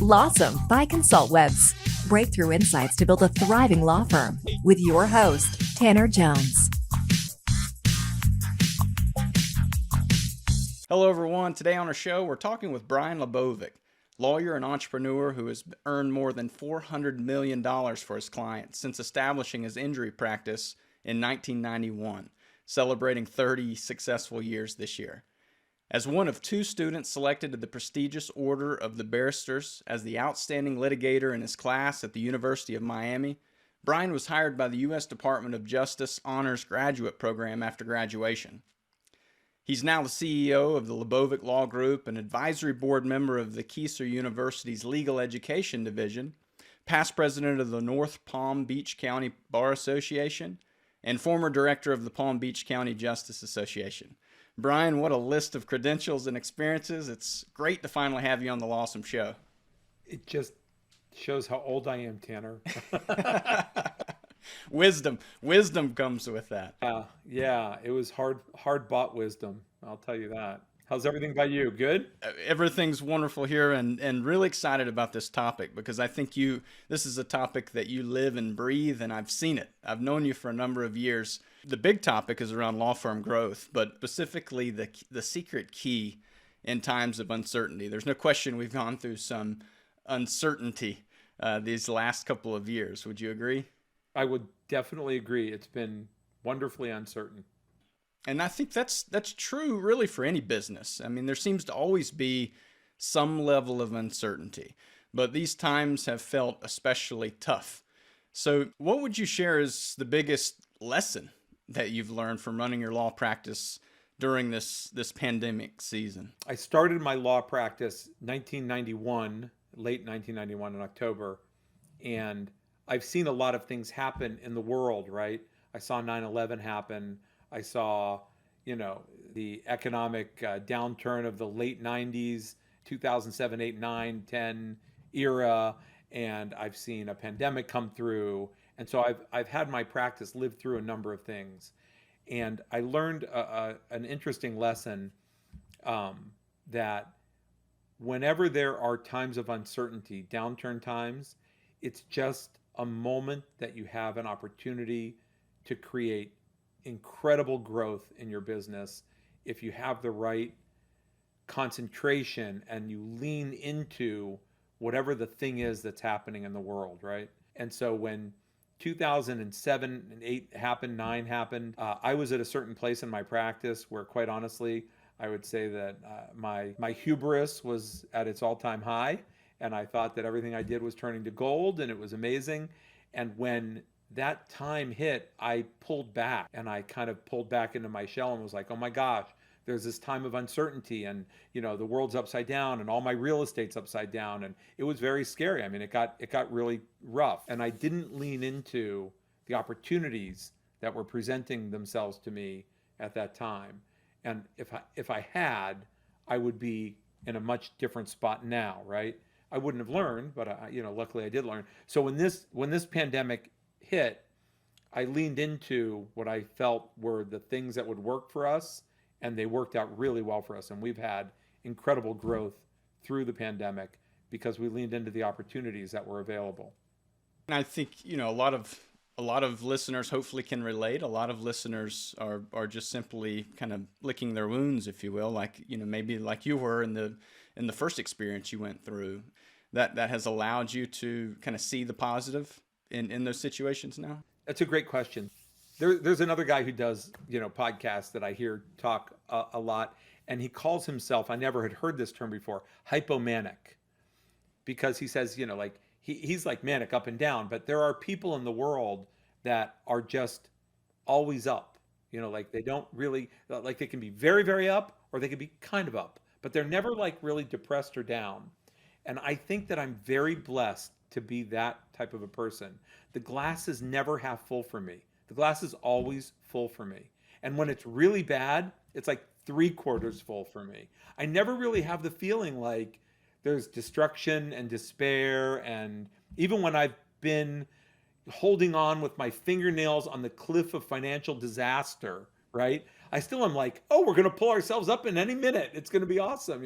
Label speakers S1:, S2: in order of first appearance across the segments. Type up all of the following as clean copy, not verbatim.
S1: Lawsome by ConsultWebs. Breakthrough insights to build a thriving law firm with your host, Tanner Jones.
S2: Hello, everyone. Today on our show, we're talking with Brian LaBovick, lawyer and entrepreneur who has earned more than $400 million for his clients since establishing his injury practice in 1991, celebrating 30 successful years this year. As one of two students selected to the prestigious Order of the Barristers as the outstanding litigator in his class at the University of Miami, Brian was hired by the U.S. Department of Justice Honors Graduate Program after graduation. He's now the CEO of the LaBovick Law Group, an advisory board member of the Keiser University's Legal Education Division, past president of the North Palm Beach County Bar Association, and former director of the Palm Beach County Justice Association. Brian, what a list of credentials and experiences. It's great to finally have you on the Lawsome Show.
S3: It just shows how old I am, Tanner.
S2: Wisdom comes with that.
S3: Yeah, it was hard-bought wisdom, I'll tell you that. How's everything by you? Good?
S2: Everything's wonderful here, and really excited about this topic because I think this is a topic that you live and breathe, and I've seen it. I've known you for a number of years. The big topic is around law firm growth, but specifically the secret key in times of uncertainty. There's no question we've gone through some uncertainty these last couple of years. Would you agree?
S3: I would definitely agree. It's been wonderfully uncertain.
S2: And I think that's true really for any business. I mean, there seems to always be some level of uncertainty, but these times have felt especially tough. So what would you share as the biggest lesson that you've learned from running your law practice during this pandemic season?
S3: I started my law practice 1991, late 1991 in October, and I've seen a lot of things happen in the world, right? I saw 9/11 happen. I saw, the economic downturn of the late 90s, 2007, 8, 9, 10 era, and I've seen a pandemic come through. And so I've had my practice live through a number of things. And I learned an interesting lesson that whenever there are times of uncertainty, downturn times, it's just a moment that you have an opportunity to create incredible growth in your business if you have the right concentration and you lean into whatever the thing is that's happening in the world, right? And so when 2007 and 8 happened, 9 happened, I was at a certain place in my practice where, quite honestly, I would say that my hubris was at its all-time high, and I thought that everything I did was turning to gold, and it was amazing. And when that time hit, I pulled back, and I kind of pulled back into my shell and was like, oh my gosh, there's this time of uncertainty, and the world's upside down, and all my real estate's upside down, and it was very scary. I mean, it got really rough, and I didn't lean into the opportunities that were presenting themselves to me at that time. And if I had, I would be in a much different spot now, right? I wouldn't have learned, but luckily I did learn. So when this pandemic hit, I leaned into what I felt were the things that would work for us, and they worked out really well for us. And we've had incredible growth through the pandemic because we leaned into the opportunities that were available.
S2: And I think, a lot of listeners hopefully can relate. A lot of listeners are just simply kind of licking their wounds, if you will, like, maybe like you were in the first experience you went through. That has allowed you to kind of see the positive in those situations now?
S3: That's a great question. There's another guy who does, podcasts that I hear talk a lot, and he calls himself, I never had heard this term before, hypomanic, because he says, he's like manic up and down, but there are people in the world that are just always up, like they don't really, like they can be very, very up, or they can be kind of up, but they're never like really depressed or down. And I think that I'm very blessed to be that type of a person. The glass is never half full for me. The glass is always full for me. And when it's really bad, it's like 3/4 full for me. I never really have the feeling like there's destruction and despair. And even when I've been holding on with my fingernails on the cliff of financial disaster, right? I still am like, oh, we're going to pull ourselves up in any minute. It's going to be awesome.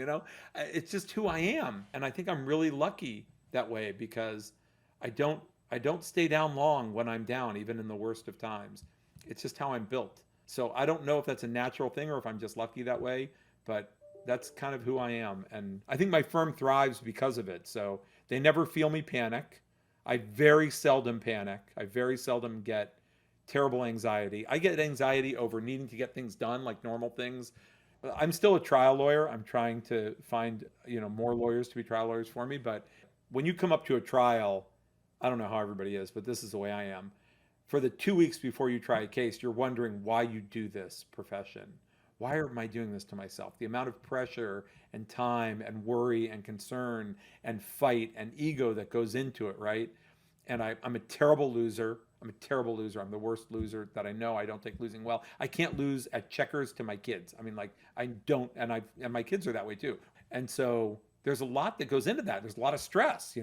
S3: It's just who I am. And I think I'm really lucky that way because I don't stay down long when I'm down, even in the worst of times. It's just how I'm built. So I don't know if that's a natural thing or if I'm just lucky that way, but that's kind of who I am. And I think my firm thrives because of it. So they never feel me panic. I very seldom panic. I very seldom get terrible anxiety. I get anxiety over needing to get things done, like normal things. I'm still a trial lawyer. I'm trying to find, more lawyers to be trial lawyers for me. But when you come up to a trial, I don't know how everybody is, but this is the way I am. For the 2 weeks before you try a case, you're wondering why you do this profession. Why am I doing this to myself? The amount of pressure and time and worry and concern and fight and ego that goes into it, right? And I'm a terrible loser. I'm the worst loser that I know. I don't take losing well. I can't lose at checkers to my kids. I mean, like I don't, and my kids are that way too. And so there's a lot that goes into that. There's a lot of stress,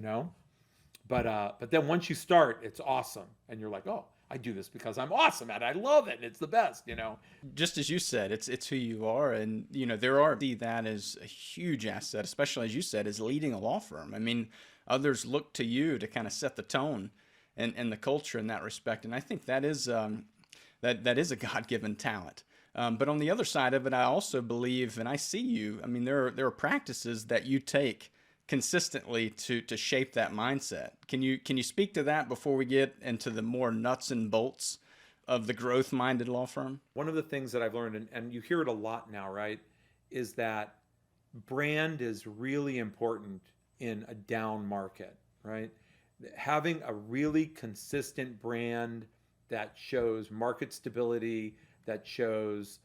S3: But then once you start, it's awesome, and you're like, oh, I do this because I'm awesome at it. I love it. It's the best,
S2: Just as you said, it's who you are, and there are that is a huge asset, especially as you said, is leading a law firm. I mean, others look to you to kind of set the tone and the culture in that respect, and I think that is that is a God-given talent. But on the other side of it, I also believe, and I see you. I mean, there are practices that you take consistently to shape that mindset. Can you speak to that before we get into the more nuts and bolts of the growth-minded law firm?
S3: One of the things that I've learned, and you hear it a lot now, right, is that brand is really important in a down market, right? Having a really consistent brand that shows market stability, that shows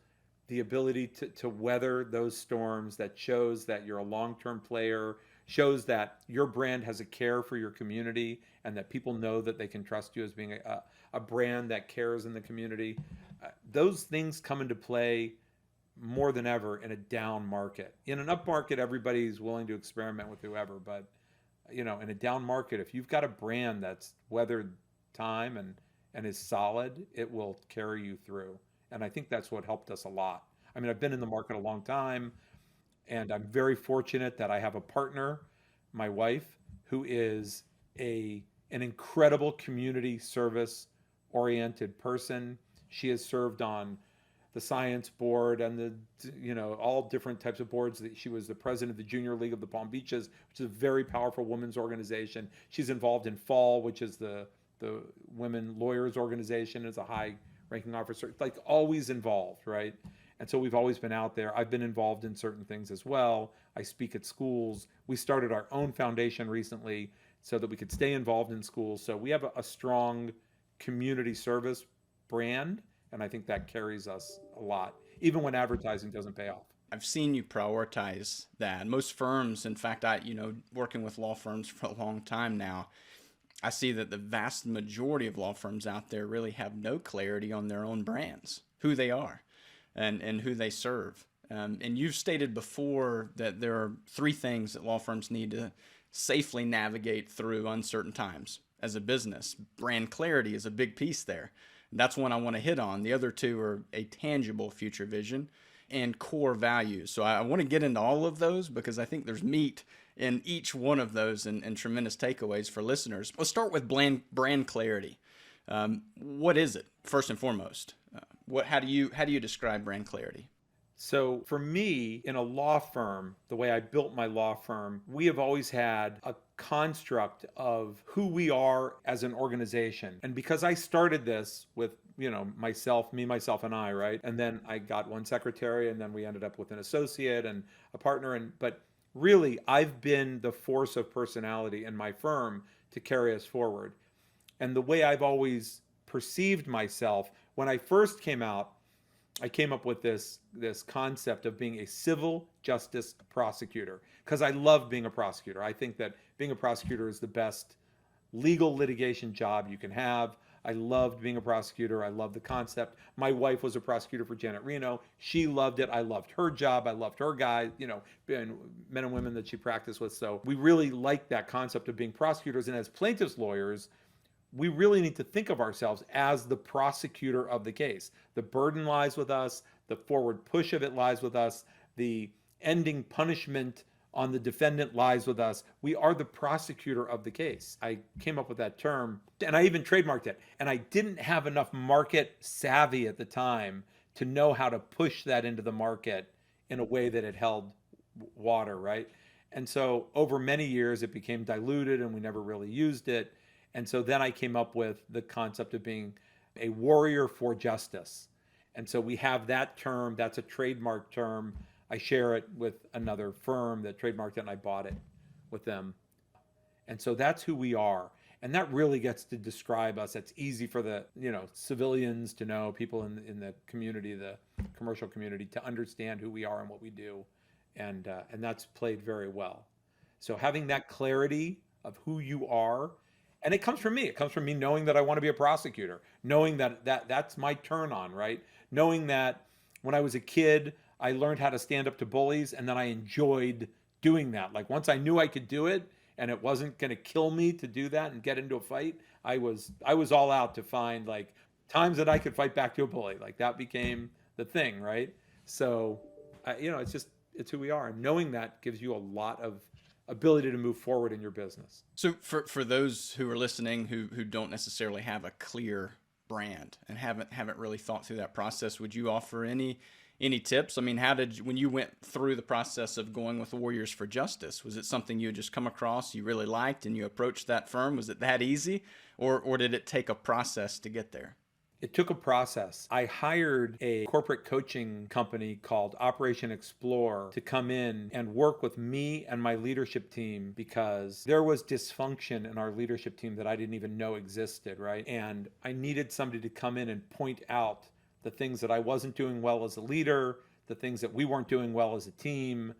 S3: the ability to weather those storms, that shows that you're a long-term player, shows that your brand has a care for your community and that people know that they can trust you as being a brand that cares in the community. Those things come into play more than ever in a down market. In an up market, everybody's willing to experiment with whoever, but in a down market, if you've got a brand that's weathered time and is solid, it will carry you through. And I think that's what helped us a lot. I mean, I've been in the market a long time. And I'm very fortunate that I have a partner, my wife, who is an incredible community service oriented person. She has served on the science board and all different types of boards. She was the president of the Junior League of the Palm Beaches, which is a very powerful women's organization. She's involved in FALL, which is the women lawyers organization, as a high ranking officer, like always involved, right? And so we've always been out there. I've been involved in certain things as well. I speak at schools. We started our own foundation recently so that we could stay involved in schools. So we have a strong community service brand, and I think that carries us a lot, even when advertising doesn't pay off.
S2: I've seen you prioritize that. Most firms, in fact, working with law firms for a long time now, I see that the vast majority of law firms out there really have no clarity on their own brands, who they are, and who they serve. And you've stated before that there are 3 things that law firms need to safely navigate through uncertain times as a business. Brand clarity is a big piece there. That's one I want to hit on. The other 2 are a tangible future vision and core values. So I want to get into all of those because I think there's meat in each one of those and tremendous takeaways for listeners. Let's start with brand clarity. What is it, first and foremost? How do you describe brand clarity?
S3: So for me, in a law firm, the way I built my law firm, we have always had a construct of who we are as an organization. And because I started this with, myself, and I, right? And then I got one secretary, and then we ended up with an associate and a partner. But really, I've been the force of personality in my firm to carry us forward. And the way I've always perceived myself, when I first came out, I came up with this concept of being a civil justice prosecutor because I love being a prosecutor. I think that being a prosecutor is the best legal litigation job you can have. I loved being a prosecutor. I love the concept. My wife was a prosecutor for Janet Reno. She loved it. I loved her job. I loved her guys, men and women that she practiced with. So we really liked that concept of being prosecutors. And as plaintiffs lawyers, we really need to think of ourselves as the prosecutor of the case. The burden lies with us. The forward push of it lies with us. The ending punishment on the defendant lies with us. We are the prosecutor of the case. I came up with that term, and I even trademarked it. And I didn't have enough market savvy at the time to know how to push that into the market in a way that it held water, right? And so over many years, it became diluted and we never really used it. And so then I came up with the concept of being a warrior for justice. And so we have that term. That's a trademark term. I share it with another firm that trademarked it, and I bought it with them. And so that's who we are. And that really gets to describe us. It's easy for the civilians to know, people in the community, the commercial community, to understand who we are and what we do. And that's played very well. So having that clarity of who you are, and it comes from me. It comes from me knowing that I want to be a prosecutor, knowing that's my turn on, right? Knowing that when I was a kid, I learned how to stand up to bullies, and then I enjoyed doing that. Like once I knew I could do it and it wasn't going to kill me to do that and get into a fight, I was all out to find like times that I could fight back to a bully. Like that became the thing, right? So, it's who we are. And knowing that gives you a lot of ability to move forward in your business.
S2: So for those who are listening who don't necessarily have a clear brand and haven't really thought through that process, would you offer any tips? I mean, when you went through the process of going with Warriors for Justice, was it something you had just come across, you really liked, and you approached that firm? Was it that easy, or did it take a process to get there?
S3: It took a process. I hired a corporate coaching company called Operation Explore to come in and work with me and my leadership team because there was dysfunction in our leadership team that I didn't even know existed, right? And I needed somebody to come in and point out the things that I wasn't doing well as a leader, the things that we weren't doing well as a team,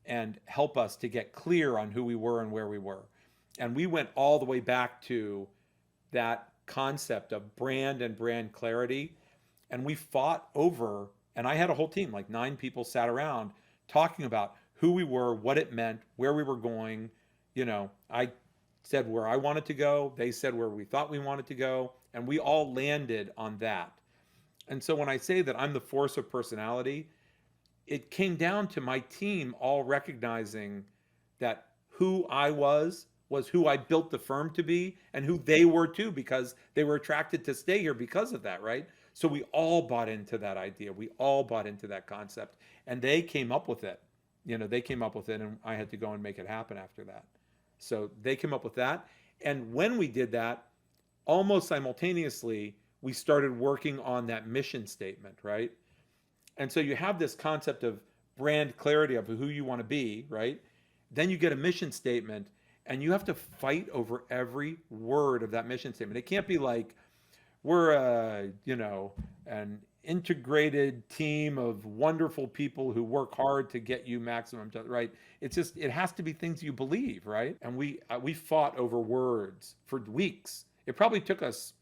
S3: and help us to get clear on who we were and where we were. And we went all the way back to that concept of brand and brand clarity. And we fought over, and I had a whole team, like 9 people sat around talking about who we were, what it meant, where we were going. I said where I wanted to go. They said where we thought we wanted to go. And we all landed on that. And so when I say that I'm the force of personality, it came down to my team all recognizing that who I was who I built the firm to be, and who they were too, because they were attracted to stay here because of that, right? So we all bought into that idea. We all bought into that concept, and they came up with it. They came up with it, and I had to go and make it happen after that. So they came up with that. And when we did that, almost simultaneously, we started working on that mission statement, right? And so you have this concept of brand clarity of who you want to be, right? Then you get a mission statement, and you have to fight over every word of that mission statement. It can't be like, we're an integrated team of wonderful people who work hard to get you maximum, right? It's just, it has to be things you believe, right? And we fought over words for weeks. It probably took us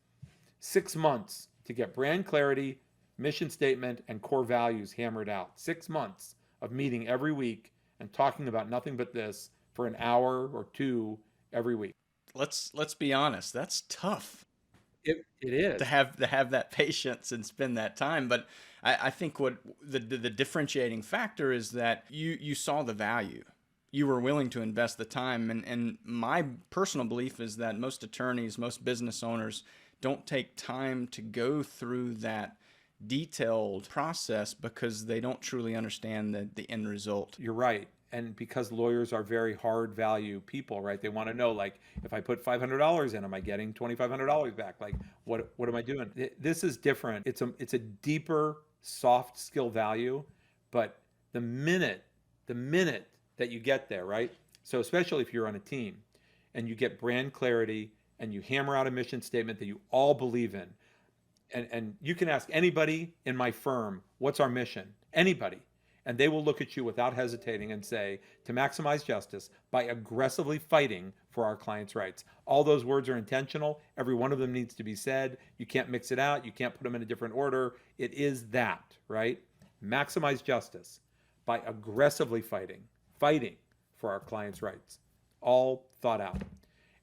S3: 6 months to get brand clarity, mission statement, and core values hammered out. 6 months of meeting every week and talking about nothing but this for an hour or 2 every week.
S2: Let's be honest. That's tough.
S3: It is
S2: to have that patience and spend that time. But I think what the differentiating factor is that you saw the value. You were willing to invest the time. And my personal belief is that most attorneys, most business owners don't take time to go through that detailed process because they don't truly understand the end result.
S3: You're right. And because lawyers are very hard value people, right? They want to know, like, if I put $500 in, am I getting $2,500 back? Like, what am I doing? This is different. It's a deeper, soft skill value, but the minute that you get there, right? So especially if you're on a team and you get brand clarity and you hammer out a mission statement that you all believe in, and you can ask anybody in my firm, what's our mission? Anybody. And they will look at you without hesitating and say, to maximize justice by aggressively fighting for our clients' rights. All those words are intentional. Every one of them needs to be said. You can't mix it out. You can't put them in a different order. It is that, right? Maximize justice by aggressively fighting for our clients' rights. All thought out.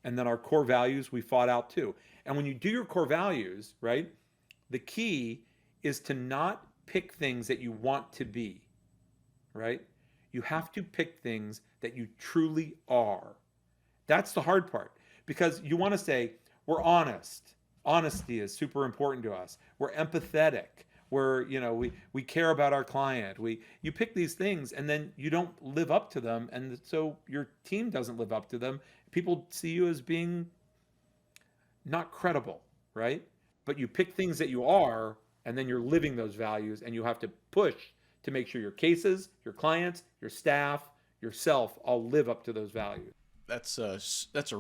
S3: And then our core values, we fought out too. And when you do your core values, right, the key is to not pick things that you want to be, right? You have to pick things that you truly are. That's the hard part, because you want to say, we're honest. Honesty is super important to us. We're empathetic. We care about our client. You pick these things and then you don't live up to them. And so your team doesn't live up to them. People see you as being not credible, right? But you pick things that you are, and then you're living those values, and you have to push to make sure your cases, your clients, your staff, yourself all live up to those values.
S2: That's a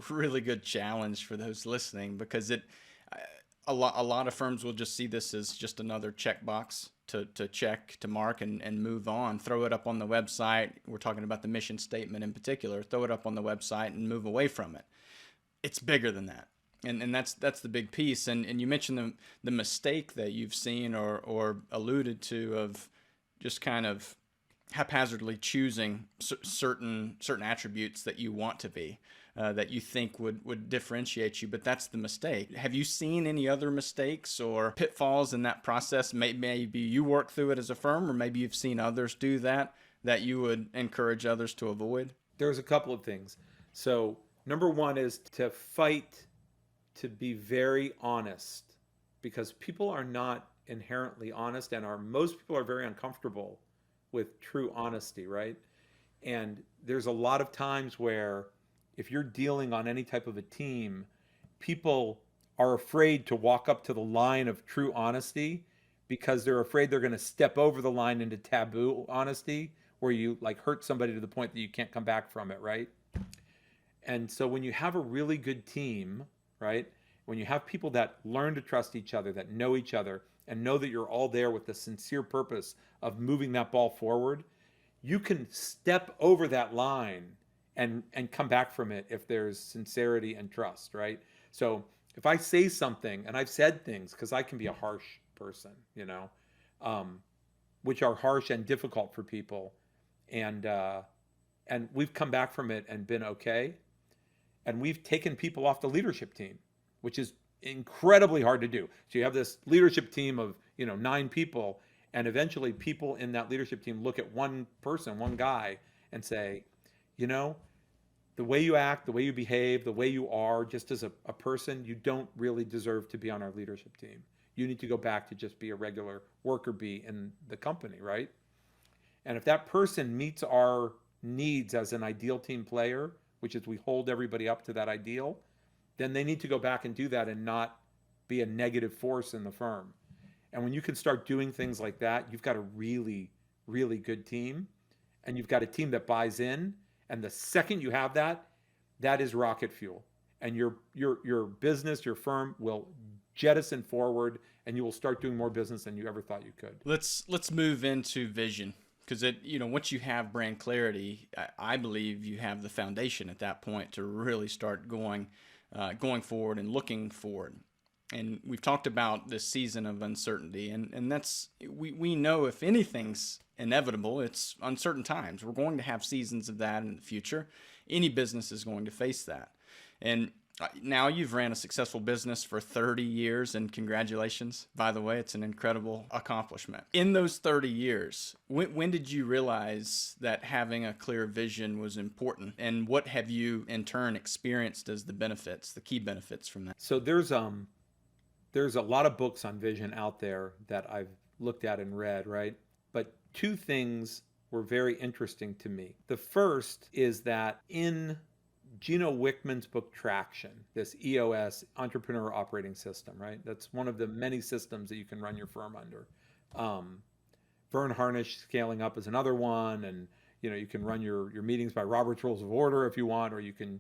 S2: really good challenge for those listening, because a lot of firms will just see this as just another checkbox to check, to mark, and move on. Throw it up on the website. We're talking about the mission statement in particular. Throw it up on the website and move away from it. It's bigger than that. And that's the big piece. And you mentioned the mistake that you've seen or alluded to of just kind of haphazardly choosing certain attributes that you want to be, that you think would differentiate you, but that's the mistake. Have you seen any other mistakes or pitfalls in that process? Maybe you work through it as a firm, or maybe you've seen others do that you would encourage others to avoid?
S3: There's a couple of things. So number one is to fight to be very honest, because people are not inherently honest, and most people are very uncomfortable with true honesty, right? And there's a lot of times where if you're dealing on any type of a team, people are afraid to walk up to the line of true honesty because they're afraid they're going to step over the line into taboo honesty, where you like hurt somebody to the point that you can't come back from it, right? And so when you have a really good team, right? When you have people that learn to trust each other, that know each other, and know that you're all there with the sincere purpose of moving that ball forward, you can step over that line and come back from it if there's sincerity and trust, right? So if I say something, and I've said things, because I can be a harsh person, which are harsh and difficult for people, and we've come back from it and been okay, and we've taken people off the leadership team, which is incredibly hard to do. So you have this leadership team of 9 people, and eventually people in that leadership team look at one person, one guy, and say, the way you act, the way you behave, the way you are just as a person, you don't really deserve to be on our leadership team. You need to go back to just be a regular worker bee in the company, right? And if that person meets our needs as an ideal team player, which is we hold everybody up to that ideal, then they need to go back and do that and not be a negative force in the firm. And when you can start doing things like that, you've got a really, really good team, and you've got a team that buys in. And the second you have that, that is rocket fuel. And your business, your firm will jettison forward, and you will start doing more business than you ever thought you could.
S2: Let's move into vision. Because once you have brand clarity, I believe you have the foundation at that point to really start going forward and looking forward. And we've talked about this season of uncertainty, and that's we know if anything's inevitable, it's uncertain times. We're going to have seasons of that in the future. Any business is going to face that. And now you've ran a successful business for 30 years, and congratulations, by the way. It's an incredible accomplishment. In those 30 years, when did you realize that having a clear vision was important, and what have you in turn experienced as the key benefits from that?
S3: So there's a lot of books on vision out there that I've looked at and read, right? But 2 things were very interesting to me. The first is that in Gino Wickman's book Traction, this EOS, Entrepreneur Operating System, right? That's one of the many systems that you can run your firm under. Vern Harnish, Scaling Up, is another one, and you can run your meetings by Robert's Rules of Order if you want, or you can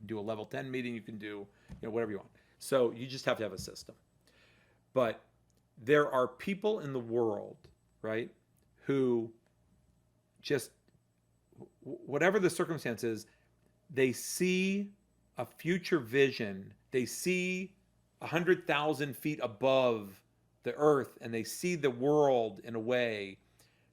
S3: do a level 10 meeting. You can do whatever you want. So you just have to have a system. But there are people in the world, right, who just, whatever the circumstances, they see a future vision. They see 100,000 feet above the earth, and they see the world in a way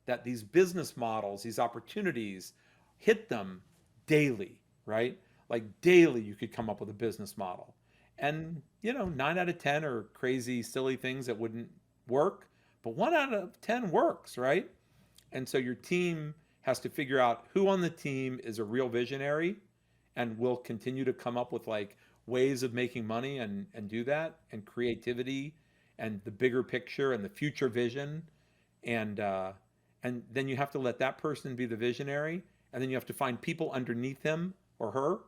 S3: that these business models, these opportunities hit them daily, right? Like daily you could come up with a business model. And 9 out of 10 are crazy, silly things that wouldn't work. but 1 out of 10 works, right? And so your team has to figure out who on the team is a real visionary and will continue to come up with like ways of making money and do that, and creativity and the bigger picture and the future vision. And then you have to let that person be the visionary, and then you have to find people underneath him or her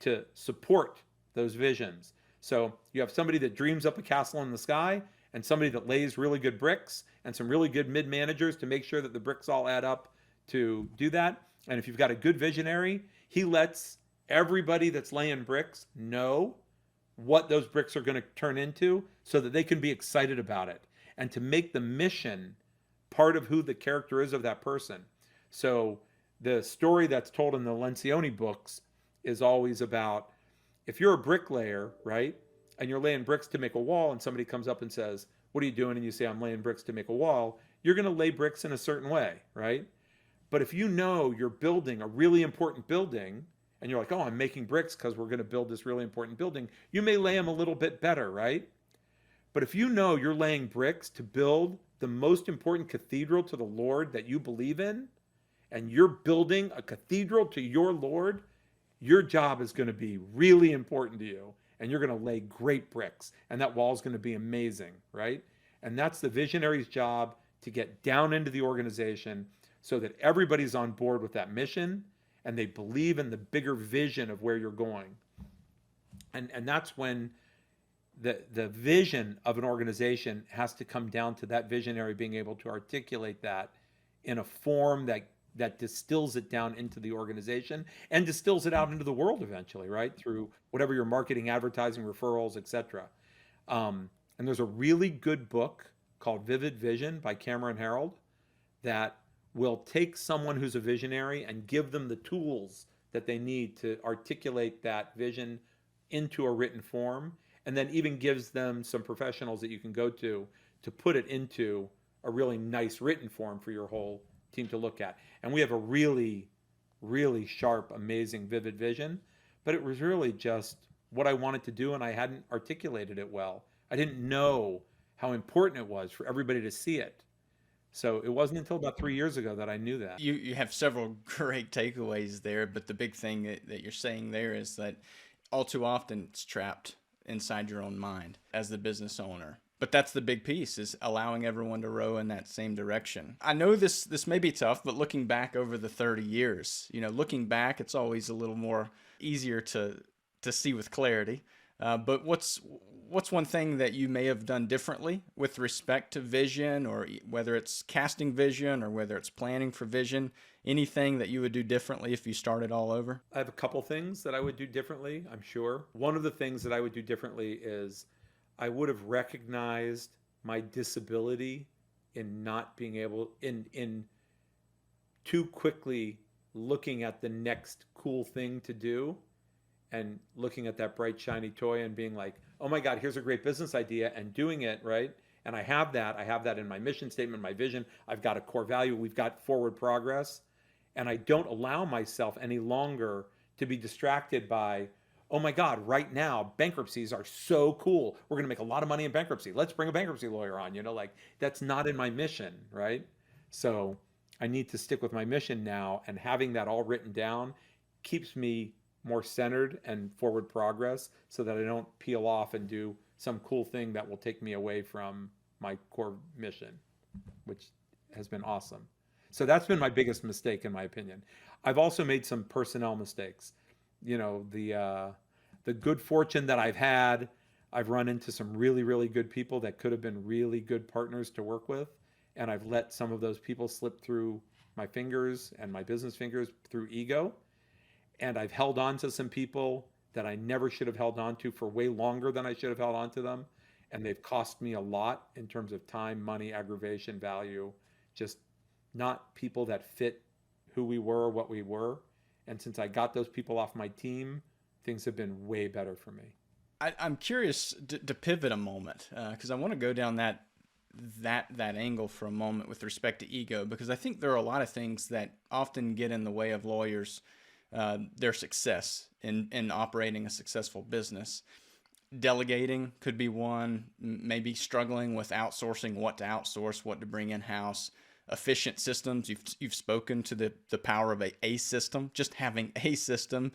S3: to support those visions. So you have somebody that dreams up a castle in the sky, and somebody that lays really good bricks, and some really good mid-managers to make sure that the bricks all add up to do that. And if you've got a good visionary, he lets everybody that's laying bricks know what those bricks are going to turn into so that they can be excited about it, and to make the mission part of who the character is of that person. So the story that's told in the Lencioni books is always about, if you're a bricklayer, right, and you're laying bricks to make a wall, and somebody comes up and says, what are you doing? And you say, I'm laying bricks to make a wall. You're going to lay bricks in a certain way, right? But if you know you're building a really important building, and you're like, oh, I'm making bricks because we're going to build this really important building, you may lay them a little bit better, right? But if you know you're laying bricks to build the most important cathedral to the Lord that you believe in, and you're building a cathedral to your Lord, your job is going to be really important to you, and you're going to lay great bricks, and that wall is going to be amazing, right? And that's the visionary's job, to get down into the organization so that everybody's on board with that mission, and they believe in the bigger vision of where you're going. And that's when the vision of an organization has to come down to that visionary being able to articulate that in a form that distills it down into the organization and distills it out into the world eventually, right? Through whatever your marketing, advertising, referrals, etc. And there's a really good book called Vivid Vision by Cameron Herold that will take someone who's a visionary and give them the tools that they need to articulate that vision into a written form, and then even gives them some professionals that you can go to put it into a really nice written form for your whole team to look at. And we have a really, really sharp, amazing, vivid vision, but it was really just what I wanted to do, and I hadn't articulated it well. I didn't know how important it was for everybody to see it. So it wasn't until about 3 years ago that I knew that.
S2: You have several great takeaways there, but the big thing that you're saying there is that all too often it's trapped inside your own mind as the business owner. But that's the big piece, is allowing everyone to row in that same direction. I know this may be tough, but looking back over the 30 years, looking back, it's always a little more easier to see with clarity. But what's one thing that you may have done differently with respect to vision, or whether it's casting vision or whether it's planning for vision, anything that you would do differently if you started all over?
S3: I have a couple things that I would do differently, I'm sure. One of the things that I would do differently is I would have recognized my disability in not being able, in too quickly looking at the next cool thing to do, and looking at that bright, shiny toy and being like, oh my God, here's a great business idea, and doing it, right? And I have that in my mission statement, my vision. I've got a core value. We've got forward progress. And I don't allow myself any longer to be distracted by, oh my God, right now, bankruptcies are so cool. We're going to make a lot of money in bankruptcy. Let's bring a bankruptcy lawyer on, that's not in my mission, right? So I need to stick with my mission now, and having that all written down keeps me more centered and forward progress, so that I don't peel off and do some cool thing that will take me away from my core mission, which has been awesome. So that's been my biggest mistake, in my opinion. I've also made some personnel mistakes. The good fortune that I've had, I've run into some really, really good people that could have been really good partners to work with. And I've let some of those people slip through my fingers and my business fingers through ego. And I've held on to some people that I never should have held on to for way longer than I should have held on to them. And they've cost me a lot in terms of time, money, aggravation, value, just not people that fit who we were, what we were. And since I got those people off my team, things have been way better for me.
S2: I'm curious to pivot a moment, because I want to go down that angle for a moment with respect to ego, because I think there are a lot of things that often get in the way of lawyers, their success in operating a successful business. delegating could be one, maybe struggling with outsourcing, what to outsource, what to bring in-house. Efficient systems, you've spoken to the power of a system. Just having a system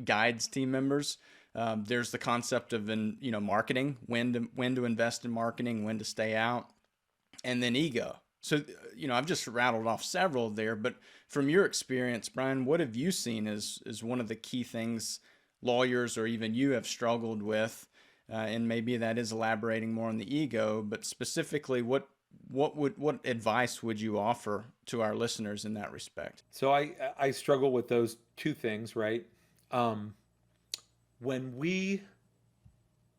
S2: guides team members. There's the concept of marketing, when to invest in marketing, when to stay out, and then ego. So I've just rattled off several there, but from your experience, Brian, what have you seen as one of the key things lawyers or even you have struggled with? And maybe that is elaborating more on the ego, but specifically, what advice would you offer to our listeners in that respect?
S3: So I struggle with those two things, right? When we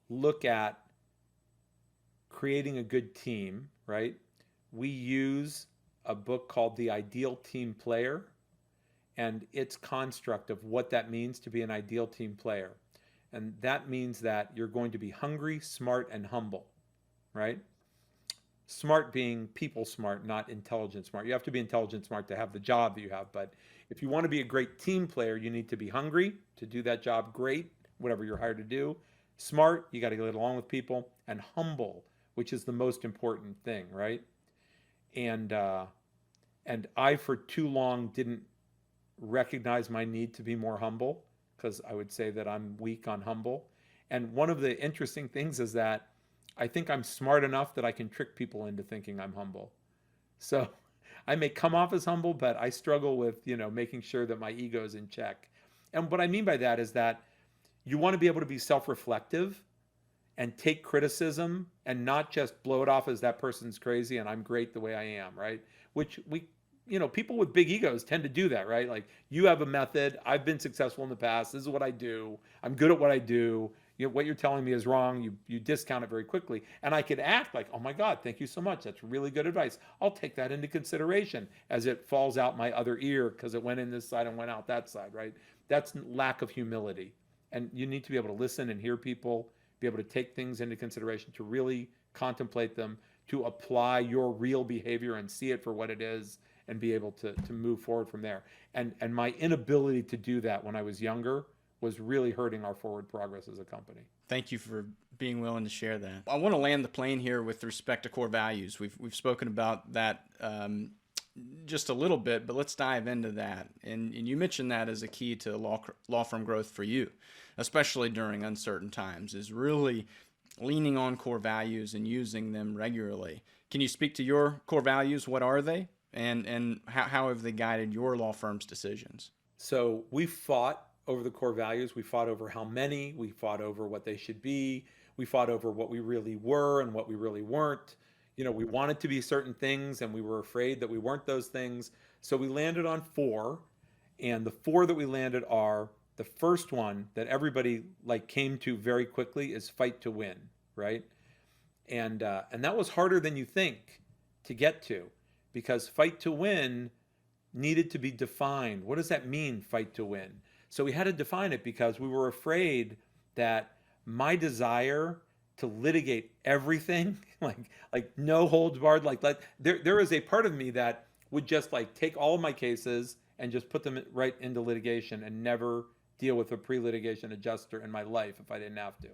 S3: look at creating a good team, right, we use a book called The Ideal Team Player and its construct of what that means to be an ideal team player. And that means that you're going to be hungry, smart, and humble, right? Smart being people smart, not intelligent smart. You have to be intelligent smart to have the job that you have. But if you want to be a great team player, you need to be hungry to do that job great, whatever you're hired to do. Smart, you got to get along with people. And humble, which is the most important thing, right? And I, for too long, didn't recognize my need to be more humble, because I would say that I'm weak on humble. And one of the interesting things is that I think I'm smart enough that I can trick people into thinking I'm humble. So I may come off as humble, but I struggle with, making sure that my ego is in check. And what I mean by that is that you want to be able to be self-reflective and take criticism and not just blow it off as that person's crazy and I'm great the way I am, right? Which people with big egos tend to do that, right? Like, you have a method. I've been successful in the past. This is what I do. I'm good at what I do. What you're telling me is wrong. You discount it very quickly. And I could act like, oh my God, thank you so much. That's really good advice. I'll take that into consideration as it falls out my other ear because it went in this side and went out that side, right? That's lack of humility. And you need to be able to listen and hear people, be able to take things into consideration, to really contemplate them, to apply your real behavior and see it for what it is, and be able to move forward from there. And my inability to do that when I was younger was really hurting our forward progress as a company.
S2: Thank you for being willing to share that. I want to land the plane here with respect to core values. We've spoken about that just a little bit, but let's dive into that. And you mentioned that as a key to law firm growth for you, especially during uncertain times, is really leaning on core values and using them regularly. Can you speak to your core values? What are they? And how have they guided your law firm's decisions?
S3: So we fought over the core values. We fought over how many. We fought over what they should be. We fought over what we really were and what we really weren't. We wanted to be certain things and we were afraid that we weren't those things. So we landed on 4. And the 4 that we landed are, the first one that everybody came to very quickly is fight to win, right? And that was harder than you think to get to, because fight to win needed to be defined. What does that mean, fight to win? So we had to define it because we were afraid that my desire to litigate everything, like no holds barred, there is a part of me that would just take all of my cases and just put them right into litigation and never deal with a pre-litigation adjuster in my life if I didn't have to.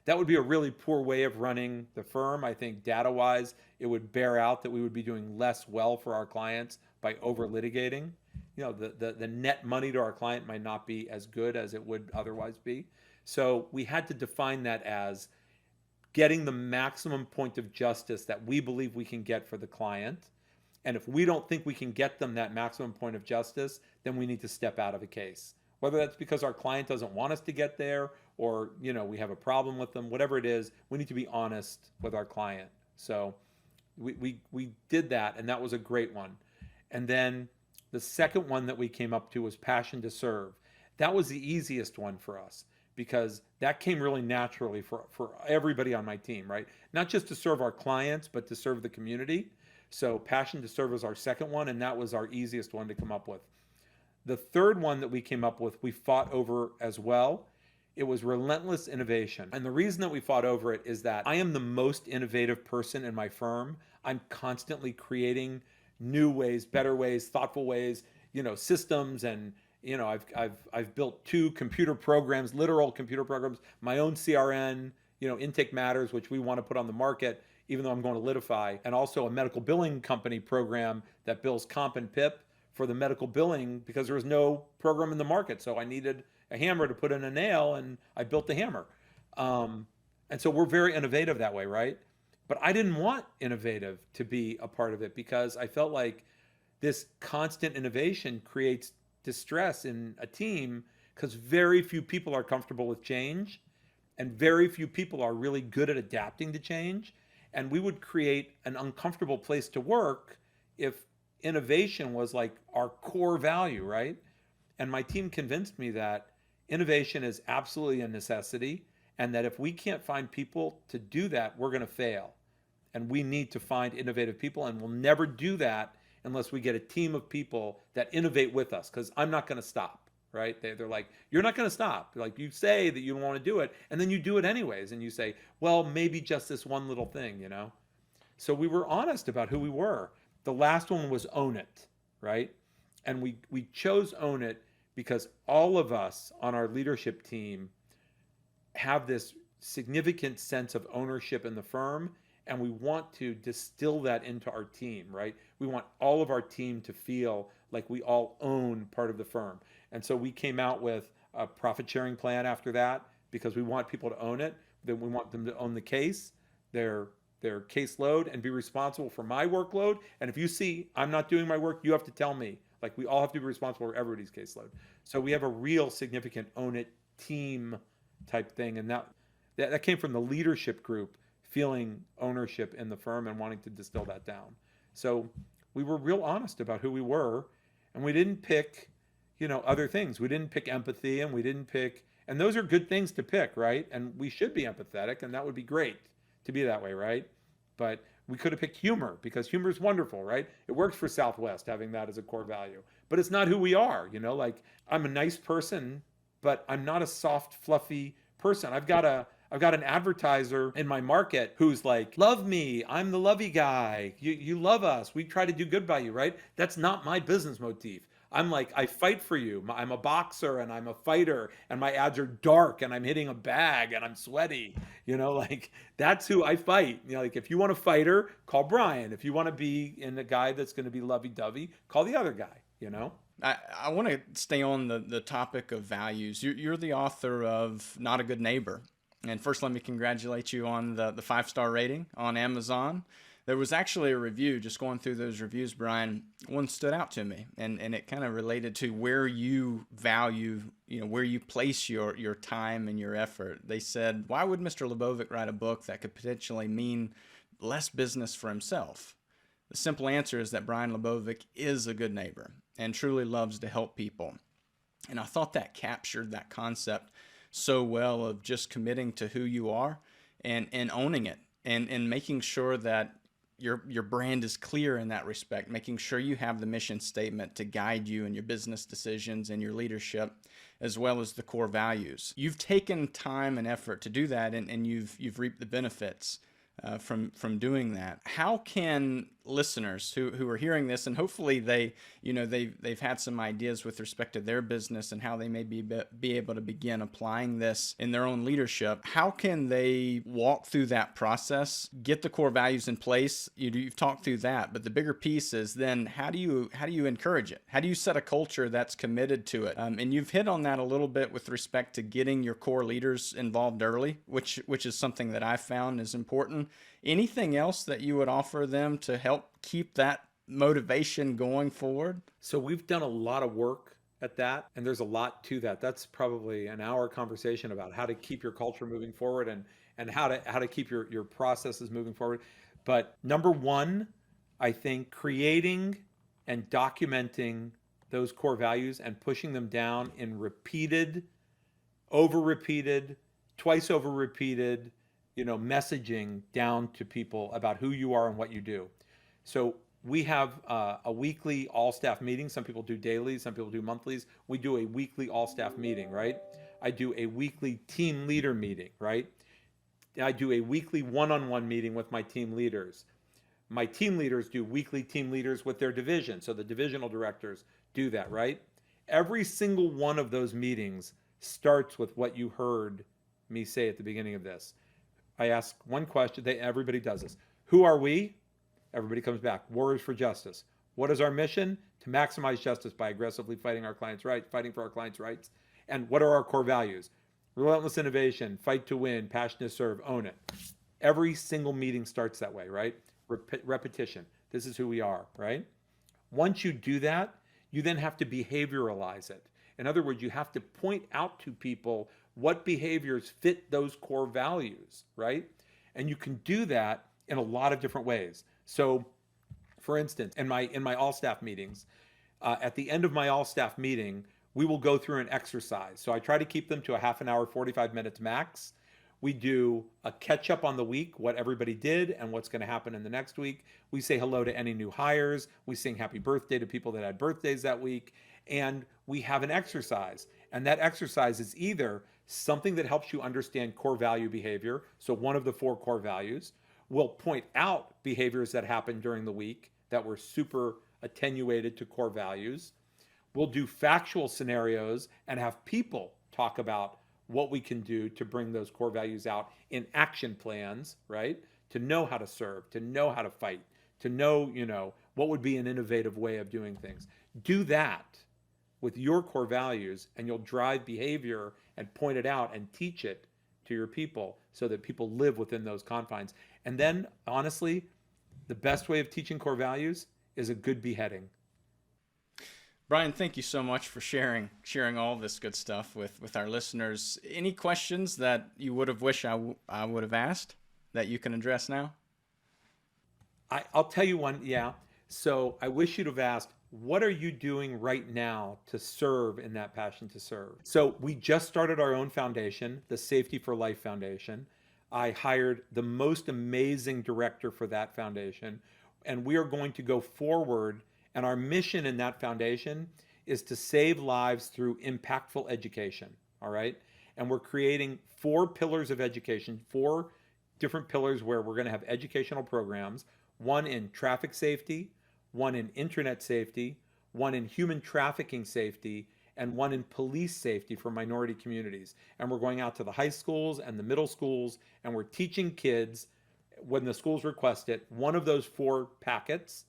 S3: That would be a really poor way of running the firm. I think data-wise, it would bear out that we would be doing less well for our clients by over-litigating. The net money to our client might not be as good as it would otherwise be. So we had to define that as getting the maximum point of justice that we believe we can get for the client. And if we don't think we can get them that maximum point of justice, then we need to step out of a case. Whether that's because our client doesn't want us to get there, or we have a problem with them, whatever it is, we need to be honest with our client. So we did that, and that was a great one. And then the second one that we came up to was passion to serve. That was the easiest one for us because that came really naturally for everybody on my team, right? Not just to serve our clients, but to serve the community. So passion to serve was our second one, and that was our easiest one to come up with. The third one that we came up with, we fought over as well. It was relentless innovation. And the reason that we fought over it is that I am the most innovative person in my firm. I'm constantly creating new ways, better ways, thoughtful ways, systems. And, I've built 2 computer programs, literal computer programs, my own CRM, Intake Matters, which we want to put on the market, even though I'm going to litify, and also a medical billing company program that bills comp and PIP for the medical billing because there was no program in the market. So I needed a hammer to put in a nail, and I built the hammer. And so we're very innovative that way, right? But I didn't want innovative to be a part of it because I felt like this constant innovation creates distress in a team because very few people are comfortable with change and very few people are really good at adapting to change. And we would create an uncomfortable place to work if innovation was like our core value, right? And my team convinced me that innovation is absolutely a necessity and that if we can't find people to do that, we're going to fail. And we need to find innovative people, and we'll never do that unless we get a team of people that innovate with us, because I'm not going to stop, right? They're like, you're not going to stop. Like, you say that you don't want to do it, and then you do it anyways, and you say, well, maybe just this one little thing, So we were honest about who we were. The last one was own it, right? And we chose own it because all of us on our leadership team have this significant sense of ownership in the firm, and we want to distill that into our team, right? We want all of our team to feel like we all own part of the firm. And so we came out with a profit sharing plan after that because we want people to own it. Then we want them to own the case, their caseload, and be responsible for my workload. And if you see I'm not doing my work, you have to tell me. Like, we all have to be responsible for everybody's caseload. So we have a real significant own it team type thing. And that came from the leadership group feeling ownership in the firm and wanting to distill that down. So we were real honest about who we were, and we didn't pick, other things. We didn't pick empathy, and we didn't pick, and those are good things to pick, right? And we should be empathetic, and that would be great to be that way, right? But we could have picked humor because humor is wonderful, right? It works for Southwest having that as a core value, but it's not who we are, like I'm a nice person, but I'm not a soft, fluffy person. I've got an advertiser in my market who's like, love me, I'm the lovey guy. You love us. We try to do good by you, right? That's not my business motif. I'm like, I fight for you. I'm a boxer and I'm a fighter and my ads are dark and I'm hitting a bag and I'm sweaty. Like, that's who I fight. Like, if you want a fighter, call Brian. If you want to be in a guy that's going to be lovey-dovey, call the other guy,
S2: I want to stay on the topic of values. You're the author of Not a Good Neighbor. And first, let me congratulate you on the 5-star rating on Amazon. There was actually a review, just going through those reviews, Brian, one stood out to me, and it kind of related to where you value, where you place your time and your effort. They said, why would Mr. LaBovick write a book that could potentially mean less business for himself? The simple answer is that Brian LaBovick is a good neighbor and truly loves to help people. And I thought that captured that concept so well of just committing to who you are and owning it and making sure that your brand is clear in that respect, making sure you have the mission statement to guide you in your business decisions and your leadership, as well as the core values. You've taken time and effort to do that, and you've reaped the benefits from doing that. How can listeners who are hearing this, and hopefully they've had some ideas with respect to their business and how they may be able to begin applying this in their own leadership, how can they walk through that process, get the core values in place? You've talked through that, but the bigger piece is then how do you encourage it? How do you set a culture that's committed to it? And you've hit on that a little bit with respect to getting your core leaders involved early, which is something that I found is important. Anything else that you would offer them to help keep that motivation going forward?
S3: So we've done a lot of work at that, and there's a lot to that. That's probably an hour conversation about how to keep your culture moving forward and how to keep your processes moving forward. But number one, I think creating and documenting those core values and pushing them down in repeated, over-repeated, twice over-repeated, messaging down to people about who you are and what you do. So we have a weekly all-staff meeting. Some people do dailies, some people do monthlies. We do a weekly all-staff meeting, right? I do a weekly team leader meeting, right? I do a weekly one-on-one meeting with my team leaders. My team leaders do weekly team leaders with their division. So the divisional directors do that, right? Every single one of those meetings starts with what you heard me say at the beginning of this. I ask one question. Everybody does this. Who are we? Everybody comes back. Warriors for justice. What is our mission? To maximize justice by aggressively fighting for our clients' rights. And what are our core values? Relentless innovation, fight to win, passion to serve, own it. Every single meeting starts that way, right? Repetition. This is who we are, right? Once you do that, you then have to behavioralize it. In other words, you have to point out to people what behaviors fit those core values, right? And you can do that in a lot of different ways. So, for instance, in my all-staff meetings, at the end of my all-staff meeting, we will go through an exercise. So I try to keep them to a half an hour, 45 minutes max. We do a catch up on the week, what everybody did and what's going to happen in the next week. We say hello to any new hires. We sing happy birthday to people that had birthdays that week. And we have an exercise. And that exercise is either something that helps you understand core value behavior. So one of the 4 core values. We'll point out behaviors that happened during the week that were super attenuated to core values. We'll do factual scenarios and have people talk about what we can do to bring those core values out in action plans, right? To know how to serve, to know how to fight, to know, what would be an innovative way of doing things. Do that with your core values and you'll drive behavior and point it out and teach it to your people so that people live within those confines. And then, honestly, the best way of teaching core values is a good beheading.
S2: Brian, thank you so much for sharing all this good stuff with our listeners. Any questions that you would have wished I would have asked that you can address now?
S3: I'll tell you one, yeah. So I wish you'd have asked, what are you doing right now to serve in that passion to serve? So we just started our own foundation, the Safety for Life Foundation. I hired the most amazing director for that foundation, and we are going to go forward. And our mission in that foundation is to save lives through impactful education, all right? And we're creating 4 pillars of education, 4 different pillars where we're going to have educational programs, one in traffic safety, one in internet safety, one in human trafficking safety, and one in police safety for minority communities. And we're going out to the high schools and the middle schools, and we're teaching kids, when the schools request it, one of those 4 packets,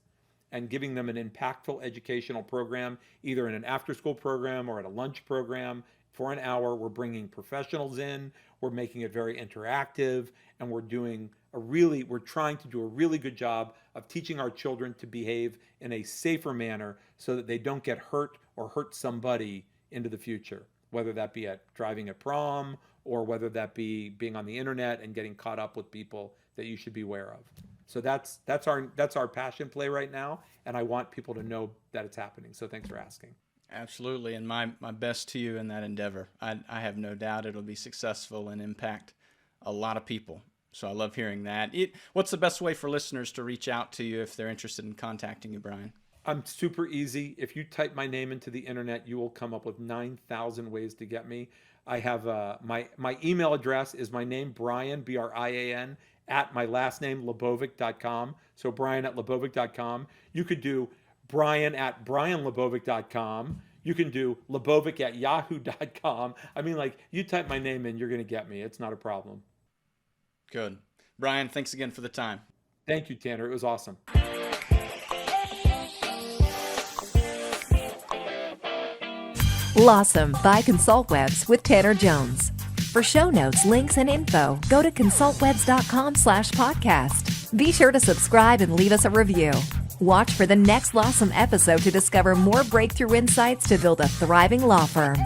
S3: and giving them an impactful educational program, either in an after-school program or at a lunch program for an hour. We're bringing professionals in, we're making it very interactive, and we're trying to do a really good job of teaching our children to behave in a safer manner so that they don't get hurt or hurt somebody into the future, whether that be at driving at prom or whether that be being on the internet and getting caught up with people that you should be aware of. So that's our passion play right now, and I want people to know that it's happening. So thanks for asking.
S2: Absolutely, and my best to you in that endeavor. I have no doubt it'll be successful and impact a lot of people. So I love hearing that. What's the best way for listeners to reach out to you if they're interested in contacting you, Brian?
S3: I'm super easy. If you type my name into the internet, you will come up with 9,000 ways to get me. I have my email address is my name, Brian, Brian, at my last name, LaBovick.com. So Brian at LaBovick.com. You could do Brian at BrianLaBovick.com. You can do LaBovick at Yahoo.com. I mean, you type my name in, you're going to get me. It's not a problem.
S2: Good. Brian, thanks again for the time.
S3: Thank you, Tanner. It was awesome.
S1: Lawsome by ConsultWebs with Tanner Jones. For show notes, links, and info, go to consultwebs.com/podcast. Be sure to subscribe and leave us a review. Watch for the next Lawsome episode to discover more breakthrough insights to build a thriving law firm.